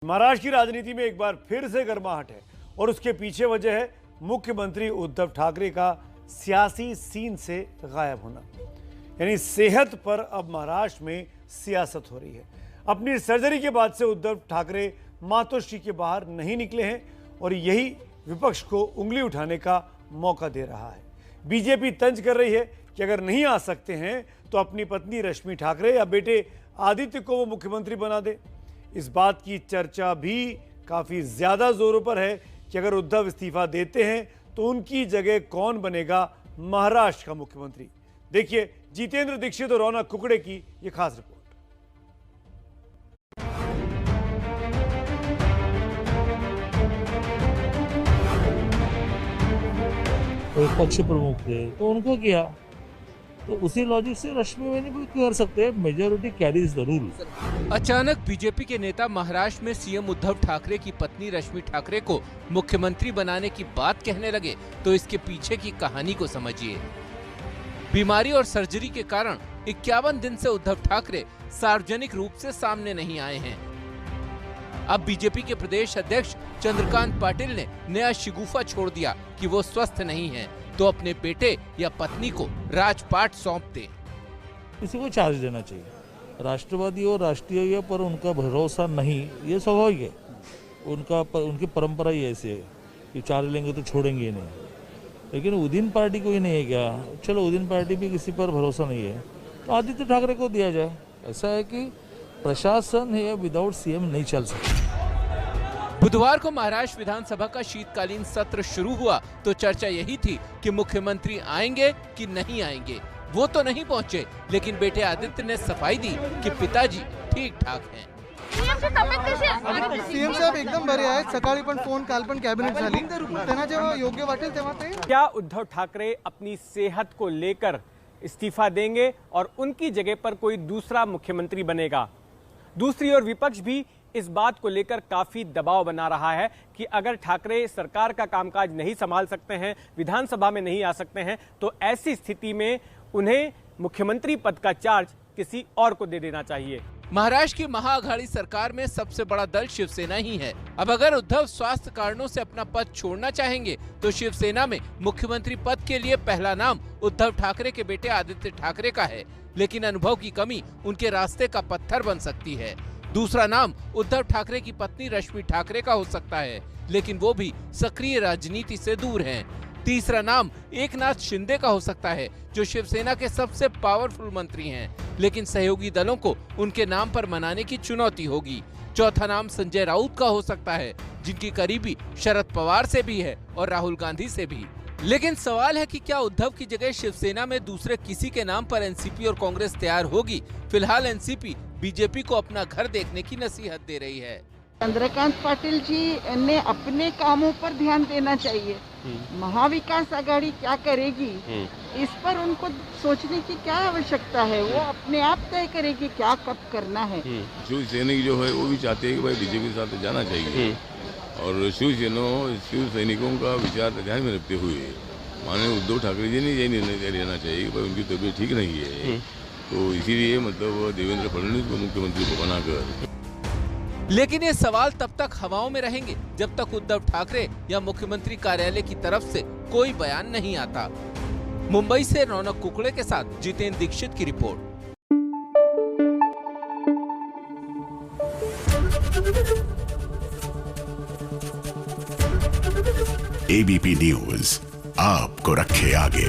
महाराष्ट्र की राजनीति में एक बार फिर से गर्माहट है और उसके पीछे वजह है मुख्यमंत्री उद्धव ठाकरे का सियासी सीन से गायब होना। यानी सेहत पर अब महाराष्ट्र में सियासत हो रही है। अपनी सर्जरी के बाद से उद्धव ठाकरे मातोश्री के बाहर नहीं निकले हैं और यही विपक्ष को उंगली उठाने का मौका दे रहा है। बीजेपी तंज कर रही है कि अगर नहीं आ सकते हैं तो अपनी पत्नी रश्मि ठाकरे या बेटे आदित्य को वो मुख्यमंत्री बना दे। इस बात की चर्चा भी काफी ज्यादा जोरों पर है कि अगर उद्धव इस्तीफा देते हैं तो उनकी जगह कौन बनेगा महाराष्ट्र का मुख्यमंत्री। देखिए जितेंद्र दीक्षित और रौनक कुकड़े की यह खास रिपोर्ट। तो पक्ष प्रमुख थे तो उनको किया, तो उसी लॉजिक से रश्मि में भी कर सकते हैं। Majority carries the rule. अचानक बीजेपी के नेता महाराष्ट्र में सीएम उद्धव ठाकरे की पत्नी रश्मि ठाकरे को मुख्यमंत्री बनाने की बात कहने लगे तो इसके पीछे की कहानी को समझिए। बीमारी और सर्जरी के कारण 51 दिन से उद्धव ठाकरे सार्वजनिक रूप से सामने नहीं आए हैं। अब बीजेपी के प्रदेश अध्यक्ष चंद्रकांत पाटिल ने नया शिगुफा छोड़ दिया कि वो स्वस्थ नहीं हैं, तो अपने बेटे या पत्नी को राजपाट सौंप दे। किसी को चार्ज देना चाहिए। राष्ट्रवादी और राष्ट्रीय पर उनका भरोसा नहीं, ये स्वाभाविक है। उनकी परंपरा ही ऐसी है कि चार्ज लेंगे तो छोड़ेंगे ही नहीं। लेकिन उदिन पार्टी को ही नहीं है क्या? चलो उदिन पार्टी भी किसी पर भरोसा नहीं है तो आदित्य ठाकरे को दिया जाए। ऐसा है कि प्रशासन है विदाउट सीएम नहीं चल सकता। बुधवार को महाराष्ट्र विधानसभा का शीतकालीन सत्र शुरू हुआ तो चर्चा यही थी कि मुख्यमंत्री आएंगे कि नहीं आएंगे। वो तो नहीं पहुंचे, लेकिन बेटे आदित्य ने सफाई दी कि पिताजी ठीक ठाक हैं। सीएम साहेब एकदम बरे आहेत। सकाळी पण फोन, काल पण कॅबिनेट झाली। त्यांना जेव्हा योग्य वाटेल तेव्हा ते। क्या उद्धव ठाकरे अपनी सेहत को लेकर इस्तीफा देंगे और उनकी जगह पर कोई दूसरा मुख्यमंत्री बनेगा? दूसरी ओर विपक्ष भी इस बात को लेकर काफी दबाव बना रहा है कि अगर ठाकरे सरकार का कामकाज नहीं संभाल सकते हैं, विधानसभा में नहीं आ सकते हैं, तो ऐसी स्थिति में उन्हें मुख्यमंत्री पद का चार्ज किसी और को दे देना चाहिए। महाराष्ट्र की महाअघाड़ी सरकार में सबसे बड़ा दल शिवसेना ही है। अब अगर उद्धव स्वास्थ्य कारणों से अपना पद छोड़ना चाहेंगे तो शिवसेना में मुख्यमंत्री पद के लिए पहला नाम उद्धव ठाकरे के बेटे आदित्य ठाकरे का है, लेकिन अनुभव की कमी उनके रास्ते का पत्थर बन सकती है। दूसरा नाम उद्धव ठाकरे की पत्नी रश्मि ठाकरे का हो सकता है, लेकिन वो भी सक्रिय राजनीति से दूर हैं। तीसरा नाम एकनाथ शिंदे का हो सकता है, जो शिवसेना के सबसे पावरफुल मंत्री हैं, लेकिन सहयोगी दलों को उनके नाम पर मनाने की चुनौती होगी। चौथा नाम संजय राउत का हो सकता है, जिनकी करीबी शरद पवार से भी है और राहुल गांधी से भी। लेकिन सवाल है कि क्या उद्धव की जगह शिवसेना में दूसरे किसी के नाम पर एनसीपी और कांग्रेस तैयार होगी? फिलहाल एनसीपी बीजेपी को अपना घर देखने की नसीहत दे रही है। चंद्रकांत पाटिल जी ने अपने कामों पर ध्यान देना चाहिए। महाविकास आघाड़ी क्या करेगी इस पर उनको सोचने की क्या आवश्यकता है? वो अपने आप तय करेगी क्या कब करना है। शिवसैनिक जो है वो भी चाहते हैं कि भाई बीजेपी के साथ जाना चाहिए और शिव सैनिकों का विचार ध्यान में रखते हुए माननीय उद्धव ठाकरे जी ने यही निर्णय लेना चाहिए कि भाई उनकी तबीयत ठीक नहीं है, तो इसीलिए मतलब देवेंद्र फडणवीस को मुख्यमंत्री को बनाकर। लेकिन ये सवाल तब तक हवाओं में रहेंगे जब तक उद्धव ठाकरे या मुख्यमंत्री कार्यालय की तरफ से कोई बयान नहीं आता। मुंबई से रौनक कुकड़े के साथ जितेंद्र दीक्षित की रिपोर्ट। एबीपी न्यूज आपको रखे आगे।